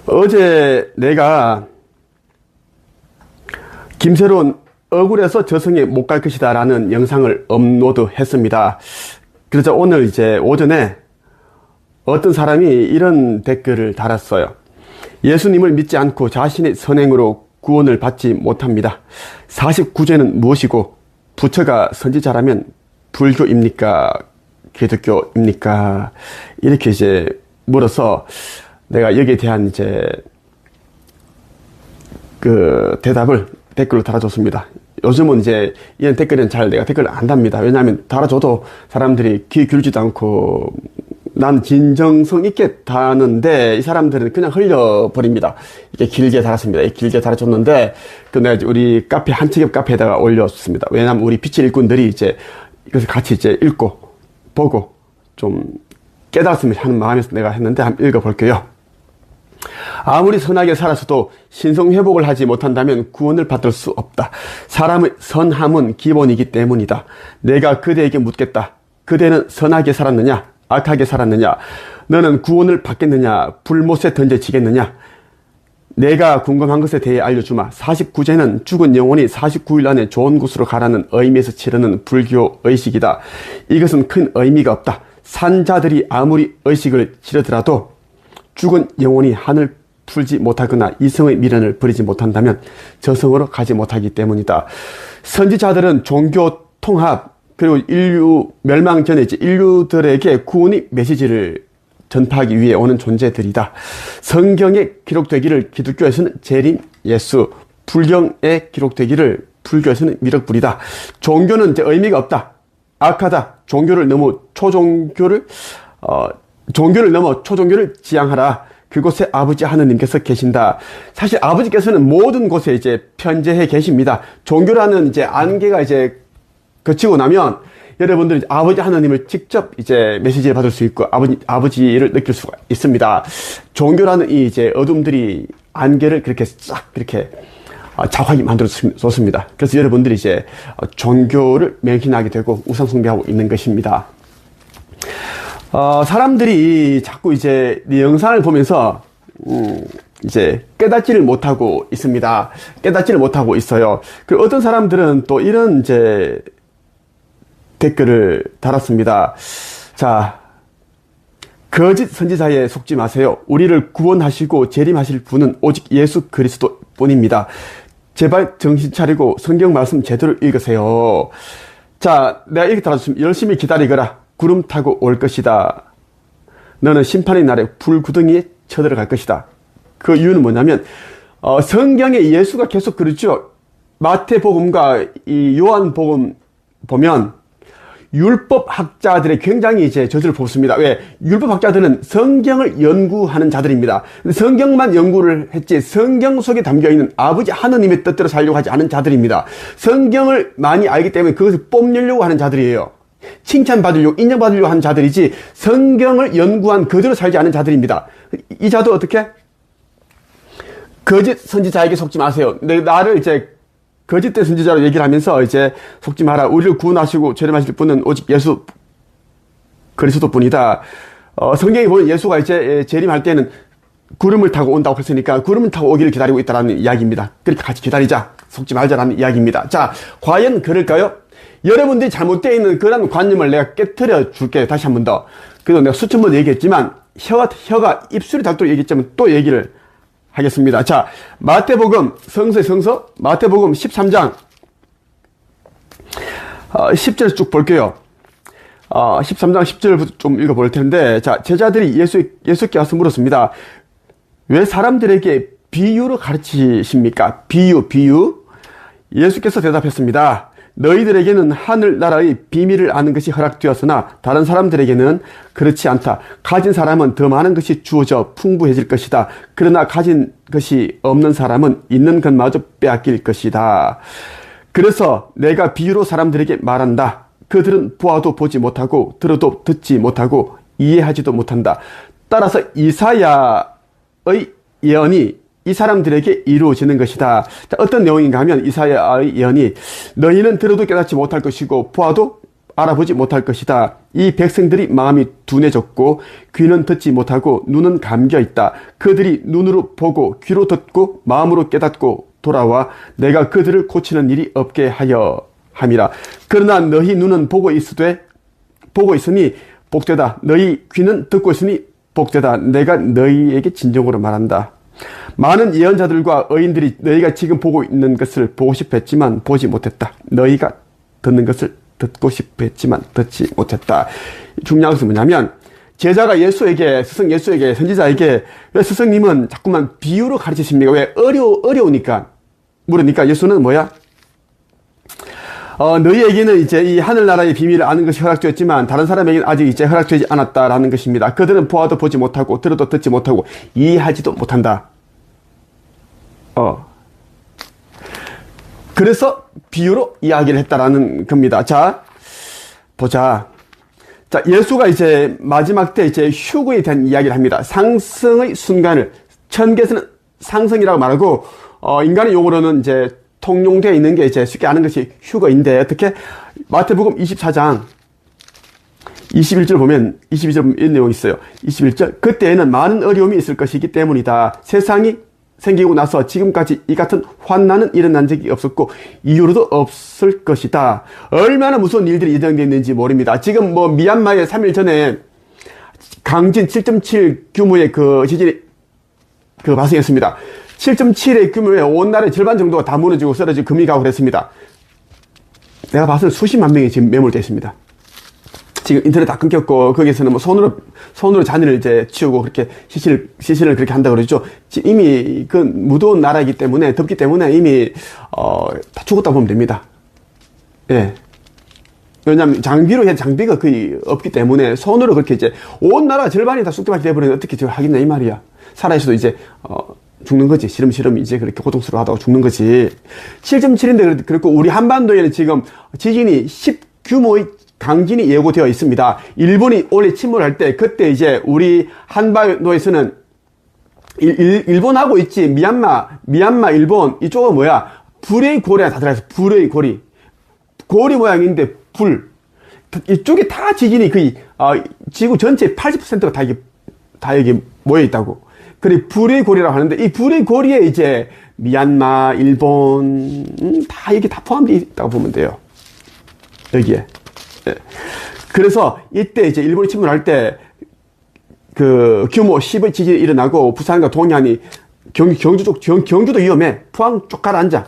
어제 내가 김새로운 억울해서 저승에 못 갈 것이다 라는 영상을 업로드 했습니다. 그래서 오늘 이제 오전에 어떤 사람이 이런 댓글을 달았어요. 예수님을 믿지 않고 자신의 선행으로 구원을 받지 못합니다. 49제는 무엇이고 부처가 선지자라면 불교입니까? 기독교입니까? 이렇게 이제 물어서 내가 여기에 대한 이제 그 대답을 댓글로 달아줬습니다. 요즘은 이제 이런 댓글은 잘 내가 댓글을 안 답니다. 왜냐하면 달아줘도 사람들이 귀 기울지도 않고 난 진정성 있게 다는데 이 사람들은 그냥 흘려버립니다. 이렇게 길게 달았습니다. 길게 달아줬는데 그 내가 우리 카페 한치겹 카페에다가 올렸습니다. 왜냐하면 우리 빛의 일꾼들이 이제 이것을 같이 이제 읽고 보고 좀 깨달았으면 하는 마음에서 내가 했는데 한번 읽어볼게요. 아무리 선하게 살아서도 신성회복을 하지 못한다면 구원을 받을 수 없다. 사람의 선함은 기본이기 때문이다. 내가 그대에게 묻겠다. 그대는 선하게 살았느냐? 악하게 살았느냐? 너는 구원을 받겠느냐? 불못에 던져지겠느냐? 내가 궁금한 것에 대해 알려주마. 49제는 죽은 영혼이 49일 안에 좋은 곳으로 가라는 의미에서 치르는 불교 의식이다. 이것은 큰 의미가 없다. 산자들이 아무리 의식을 치르더라도 죽은 영혼이 한을 풀지 못하거나 이성의 미련을 버리지 못한다면 저성으로 가지 못하기 때문이다. 선지자들은 종교 통합 그리고 인류 멸망 전에 이제 인류들에게 구원의 메시지를 전파하기 위해 오는 존재들이다. 성경에 기록되기를 기독교에서는 재림, 예수, 불경에 기록되기를 불교에서는 미륵불이다. 종교는 이제 의미가 없다. 악하다. 종교를 넘어 초종교를 지향하라. 그곳에 아버지 하느님께서 계신다. 사실 아버지께서는 모든 곳에 이제 편재해 계십니다. 종교라는 이제 안개가 이제 거치고 나면 여러분들이 아버지 하느님을 직접 이제 메시지를 받을 수 있고 아버지를 느낄 수가 있습니다. 종교라는 이 이제 어둠들이 안개를 그렇게 싹 그렇게 자화하게 만들어줬습니다. 그래서 여러분들이 이제 종교를 맹신하게 되고 우상 숭배하고 있는 것입니다. 사람들이 자꾸 이제 이 영상을 보면서 이제 깨닫지를 못하고 있습니다. 깨닫지를 못하고 있어요. 그리고 어떤 사람들은 또 이런 이제 댓글을 달았습니다. 자, 거짓 선지자에 속지 마세요. 우리를 구원하시고 재림하실 분은 오직 예수 그리스도 뿐입니다. 제발 정신 차리고 성경 말씀 제대로 읽으세요. 자, 내가 이렇게 달았습니다. 열심히 기다리거라. 구름 타고 올 것이다. 너는 심판의 날에 불구덩이에 쳐들어갈 것이다. 그 이유는 뭐냐면 성경에 예수가 계속 그러죠. 마태복음과 이 요한복음 보면 율법학자들의 굉장히 이제 저주를 뽑습니다. 왜? 율법학자들은 성경을 연구하는 자들입니다. 성경만 연구를 했지 성경 속에 담겨있는 아버지 하느님의 뜻대로 살려고 하지 않은 자들입니다. 성경을 많이 알기 때문에 그것을 뽐내려고 하는 자들이에요. 칭찬받으려고 인정받으려고 하는 자들이지 성경을 연구한 그대로 살지 않은 자들입니다. 이 자도 어떻게? 거짓 선지자에게 속지 마세요. 나를 이제 거짓된 선지자로 얘기를 하면서 이제 속지 마라. 우리를 구원하시고 재림하실 분은 오직 예수 그리스도 뿐이다. 성경에 보면 예수가 이제 재림할 때는 구름을 타고 온다고 했으니까 구름을 타고 오기를 기다리고 있다는 이야기입니다. 그렇게 같이 기다리자. 속지 말자라는 이야기입니다. 자, 과연 그럴까요? 여러분들이 잘못되어 있는 그런 관념을 내가 깨트려 줄게요. 다시 한 번 더. 그래도 내가 수천 번 얘기했지만 혀가 입술이 닳도록 얘기했지만 또 얘기를 하겠습니다. 자, 마태복음 성서의 성서 마태복음 13장 10절 쭉 볼게요. 13장 10절부터 좀 읽어볼 텐데, 자, 제자들이 예수께 와서 물었습니다. 왜 사람들에게 비유로 가르치십니까? 비유. 예수께서 대답했습니다. 너희들에게는 하늘나라의 비밀을 아는 것이 허락되었으나 다른 사람들에게는 그렇지 않다. 가진 사람은 더 많은 것이 주어져 풍부해질 것이다. 그러나 가진 것이 없는 사람은 있는 것마저 빼앗길 것이다. 그래서 내가 비유로 사람들에게 말한다. 그들은 보아도 보지 못하고 들어도 듣지 못하고 이해하지도 못한다. 따라서 이사야의 예언이 이 사람들에게 이루어지는 것이다. 자, 어떤 내용인가 하면 이사야의 예언이 너희는 들어도 깨닫지 못할 것이고 보아도 알아보지 못할 것이다. 이 백성들이 마음이 둔해졌고 귀는 듣지 못하고 눈은 감겨 있다. 그들이 눈으로 보고 귀로 듣고 마음으로 깨닫고 돌아와 내가 그들을 고치는 일이 없게 하여 함이라. 그러나 너희 눈은 보고 있으니 복되다. 너희 귀는 듣고 있으니 복되다. 내가 너희에게 진정으로 말한다. 많은 예언자들과 의인들이 너희가 지금 보고 있는 것을 보고 싶어 했지만 보지 못했다. 너희가 듣는 것을 듣고 싶어 했지만 듣지 못했다. 중요한 것은 뭐냐면 제자가 스승 예수에게 선지자에게 왜 스승님은 자꾸만 비유로 가르치십니까? 왜 어려우니까 물으니까 예수는 뭐야? 너희에게는 이제 이 하늘나라의 비밀을 아는 것이 허락되었지만 다른 사람에게는 아직 이제 허락되지 않았다라는 것입니다. 그들은 보아도 보지 못하고 들어도 듣지 못하고 이해하지도 못한다. 그래서 비유로 이야기를 했다라는 겁니다. 자, 보자. 자, 예수가 이제 마지막 때 이제 휴거에 대한 이야기를 합니다. 상승의 순간을 천계에서는 상승이라고 말하고 인간의 용어로는 이제 통용되어 있는 게 이제 쉽게 아는 것이 휴거인데 어떻게 마태복음 24장 21절 보면 이런 내용이 있어요. 21절 그때에는 많은 어려움이 있을 것이기 때문이다. 세상이 생기고 나서 지금까지 이 같은 환난은 일어난 적이 없었고 이후로도 없을 것이다. 얼마나 무서운 일들이 예정되어 있는지 모릅니다. 지금 뭐 미얀마에 3일 전에 강진 7.7 규모의 그 지진이 발생했습니다. 7.7의 규모의 온 나라의 절반 정도가 다 무너지고 쓰러지고 금이 가고 그랬습니다. 내가 봤을 때 수십만 명이 지금 매몰되어 있습니다. 지금 인터넷 다 끊겼고 거기서는 뭐 손으로 잔해를 이제 치우고 그렇게 시신을 그렇게 한다 그러죠. 지금 이미 그 무더운 나라이기 때문에 덥기 때문에 이미 다 죽었다 보면 됩니다. 예. 왜냐하면 장비가 거의 없기 때문에 손으로 그렇게 이제 온 나라 절반이 다 쑥대밭이 돼버리면 어떻게 지금 하겠냐 이 말이야. 살아있어도 이제 죽는 거지. 시름시름 이제 그렇게 고통스러워하다가 죽는 거지. 7.7인데 그렇고 우리 한반도에는 지금 지진이 10 규모의 강진이 예고되어 있습니다. 일본이 올해 침몰할 때 그때 이제 우리 한반도에서는 일본하고 있지 미얀마, 일본 이쪽은 뭐야? 불의 고리가 다 들어있어. 불의 고리 모양인데 불 이쪽에 다 지진이 거의 지구 전체 80%가 다 여기 모여 있다고. 그래 불의 고리라고 하는데 이 불의 고리에 이제 미얀마, 일본 다 이게 다 포함되어 있다고 보면 돼요. 여기에. 네. 그래서 이때 이제 일본이 침몰할 때 그 규모 10의 지진이 일어나고 부산과 동해안이 경주도 위험해. 포항 쪽 가라앉아.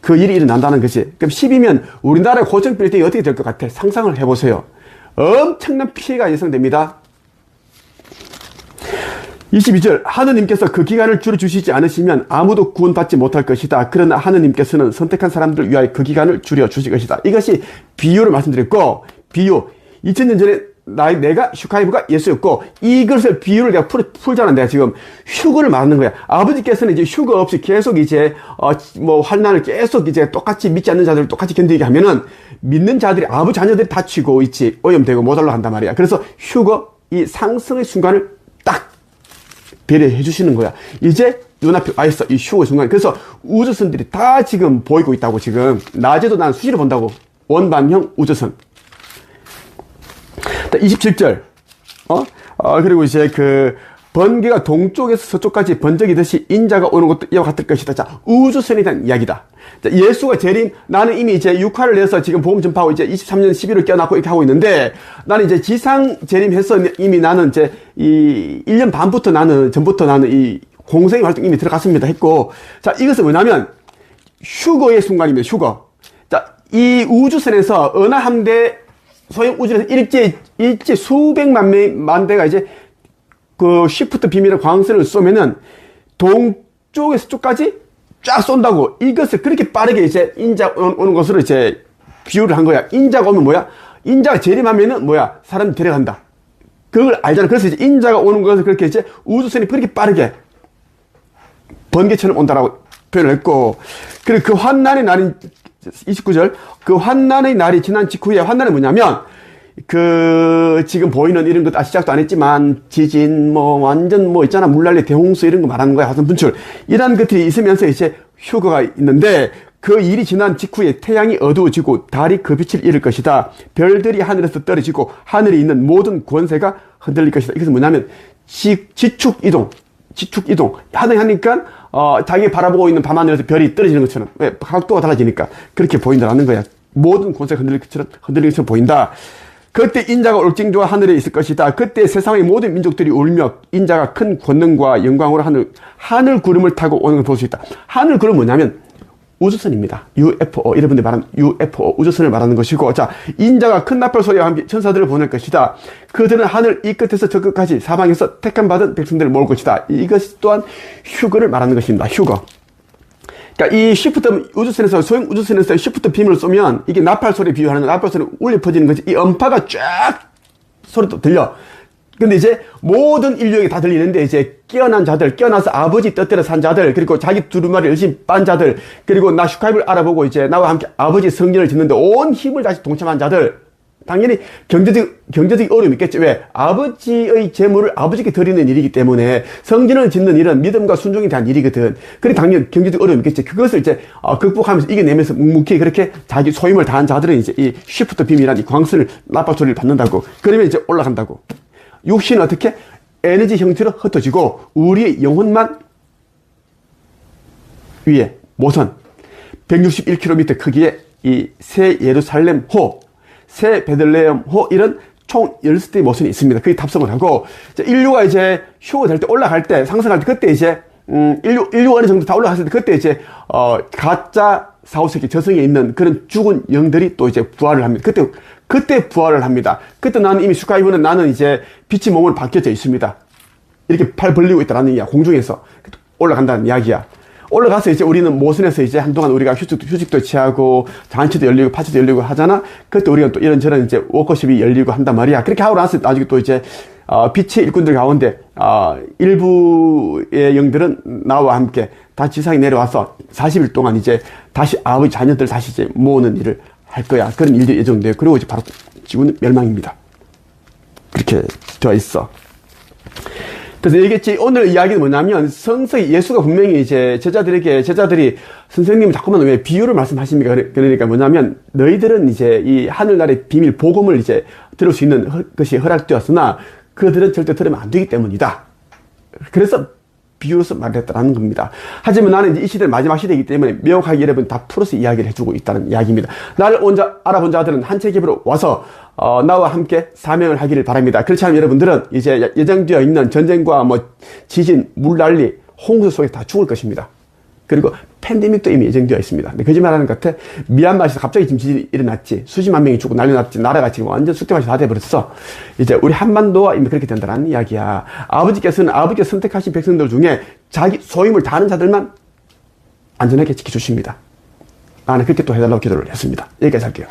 그 일이 일어난다는 거지. 그럼 10이면 우리나라의 고정 빌딩이 어떻게 될 것 같아? 상상을 해보세요. 엄청난 피해가 예상됩니다. 22절 하느님께서 그 기간을 줄여주시지 않으시면 아무도 구원받지 못할 것이다. 그러나 하느님께서는 선택한 사람들을 위하여 그 기간을 줄여주실 것이다. 이것이 비유를 말씀드렸고 비유 2000년 전에 내가 슈카이브가 예수였고 이것을 비유를 내가 풀잖아. 내가 지금 휴거를 말하는 거야. 아버지께서는 이제 휴거 없이 계속 이제 뭐 환난을 계속 이제 똑같이 믿지 않는 자들을 똑같이 견디게 하면은 믿는 자들이 아버지 자녀들이 다치고 있지 오염되고 모자라 한단 말이야. 그래서 휴거 이 상승의 순간을 딱 배려해 주시는 거야. 이제 눈앞에 와 있어. 이 휴거의 순간. 그래서 우주선들이 다 지금 보이고 있다고. 지금 낮에도 난 수시로 본다고. 원반형 우주선. 27절. 그리고 이제 그 번개가 동쪽에서 서쪽까지 번쩍이듯이 인자가 오는 것도 이와 같을 것이다. 자, 우주선에 대한 이야기다. 자, 예수가 재림, 나는 이미 이제 육화를 내서 지금 복음 전파하고 이제 23년 11월 깨어났고 이렇게 하고 있는데, 나는 이제 지상 재림해서 이미 나는 이제 이 1년 반부터 전부터 나는 이 공생의 활동 이미 들어갔습니다 했고, 자, 이것은 뭐냐면, 휴거의 순간입니다, 휴거. 자, 이 우주선에서 어느 함대, 소형 우주선에서 일제 수백만 대가 이제 그 시프트 비밀의 광선을 쏘면은 동쪽에서 서쪽까지 쫙 쏜다고. 이것을 그렇게 빠르게 이제 인자 오는 것으로 이제 비유를 한 거야. 인자가 오면 뭐야? 인자가 재림하면은 뭐야? 사람이 데려간다. 그걸 알잖아. 그래서 이제 인자가 오는 것을 그렇게 이제 우주선이 그렇게 빠르게 번개처럼 온다라고 표현을 했고, 그리고 그 환난의 날인 29절, 그 환난의 날이 지난 직후에 환난은 뭐냐면, 지금 보이는 이런 것, 시작도 안 했지만, 지진, 완전 있잖아. 물난리, 대홍수 이런 거 말하는 거야. 화산 분출. 이런 것들이 있으면서 이제 휴거가 있는데, 그 일이 지난 직후에 태양이 어두워지고 달이 그 빛을 잃을 것이다. 별들이 하늘에서 떨어지고 하늘에 있는 모든 권세가 흔들릴 것이다. 이것은 뭐냐면 지축 이동. 하늘에 하니까 자기 바라보고 있는 밤하늘에서 별이 떨어지는 것처럼, 왜? 각도가 달라지니까 그렇게 보인다라는 거야. 모든 권세가 흔들릴 것처럼 보인다. 그때 인자가 올징조와 하늘에 있을 것이다. 그때 세상의 모든 민족들이 울며 인자가 큰 권능과 영광으로 하늘 구름을 타고 오는 걸 볼 수 있다. 하늘 구름 뭐냐면 우주선입니다. UFO, 여러분들이 말하는 UFO, 우주선을 말하는 것이고, 자, 인자가 큰 나팔 소리와 함께 천사들을 보낼 것이다. 그들은 하늘 이 끝에서 저 끝까지 사방에서 택함받은 백성들을 모을 것이다. 이것 또한 휴거를 말하는 것입니다. 휴거. 그러니까 이 시프트 우주선에서, 소형 우주선에서 시프트 빔을 쏘면 이게 나팔 소리에 비유하는 나팔 소리는 울려 퍼지는 거지. 이 음파가 쫙 소리도 들려. 근데 이제 모든 인류에게 다 들리는데, 이제 깨어난 자들, 깨어나서 아버지 뜻대로 산 자들, 그리고 자기 두루마리 열심히 빤 자들, 그리고 나 슈카입을 알아보고 이제 나와 함께 아버지 성전을 짓는데 온 힘을 다시 동참한 자들, 당연히 경제적 어려움이 있겠죠. 왜? 아버지의 재물을 아버지께 드리는 일이기 때문에 성전을 짓는 일은 믿음과 순종에 대한 일이거든. 그래 당연히 경제적 어려움이 있겠지. 그것을 이제 극복하면서 이겨내면서 묵묵히 그렇게 자기 소임을 다한 자들은 이제 이 쉬프트 빔이란 이 광선을 나팔 소리를 받는다고. 그러면 이제 올라간다고. 육신은 어떻게? 에너지 형태로 흩어지고 우리의 영혼만 위에 모선 161km 크기의 이 새 예루살렘 호, 새 베들레헴 호, 이런 총 13대의 모선이 있습니다. 그게 탑승을 하고, 인류가 이제 휴가 될 때, 올라갈 때, 상승할 때, 그때 이제 인류 어느 정도 다 올라갔을 때, 그때 이제 가짜 사후세계 저승에 있는 그런 죽은 영들이 또 이제 부활을 합니다. 그때 부활을 합니다. 그때 나는 이미 슈카이브는 나는 이제 빛이 몸을 바뀌어져 있습니다. 이렇게 팔 벌리고 있다라는 이야기야. 공중에서 올라간다는 이야기야. 올라가서 이제 우리는 모선에서 이제 한동안 우리가 휴직도 취하고 잔치도 열리고 파티도 열리고 하잖아. 그때 우리가 또 이런저런 이제 워커십이 열리고 한단 말이야. 그렇게 하고 나서 나중에 또 이제 빛의 일꾼들 가운데 일부의 영들은 나와 함께 다 지상에 내려와서 40일 동안 이제 다시 아버지 자녀들 다시 이제 모으는 일을 할 거야. 그런 일들이 예정돼요. 그리고 이제 바로 지구는 멸망입니다. 그렇게 되어 있어. 그래서 얘기했지, 오늘 이야기는 뭐냐면, 성서에 예수가 분명히 이제 제자들이 선생님 자꾸만 왜 비유를 말씀하십니까? 그러니까 뭐냐면, 너희들은 이제 이 하늘나라의 비밀, 복음을 이제 들을 수 있는 것이 허락되었으나, 그들은 절대 들으면 안 되기 때문이다. 그래서 비유로서 말했다는 겁니다. 하지만 나는 이제 이 시대는 마지막 시대이기 때문에 명확하게 여러분 다 풀어서 이야기를 해주고 있다는 이야기입니다. 나를 알아본 자들은 한 책임으로 와서 나와 함께 사명을 하기를 바랍니다. 그렇지 않으면 여러분들은 이제 예정되어 있는 전쟁과 뭐 지진, 물난리, 홍수 속에 다 죽을 것입니다. 그리고 팬데믹도 이미 예정되어 있습니다. 근데 거짓말하는 것 같아. 미얀마에서 갑자기 지금 지진이 일어났지. 수십만 명이 죽고 난리 났지. 나라가 지금 완전 쑥대밭이 다 돼버렸어. 이제 우리 한반도가 이미 그렇게 된다는 이야기야. 아버지께서 선택하신 백성들 중에 자기 소임을 다하는 자들만 안전하게 지켜주십니다. 나는 그렇게 또 해달라고 기도를 했습니다. 여기까지 할게요.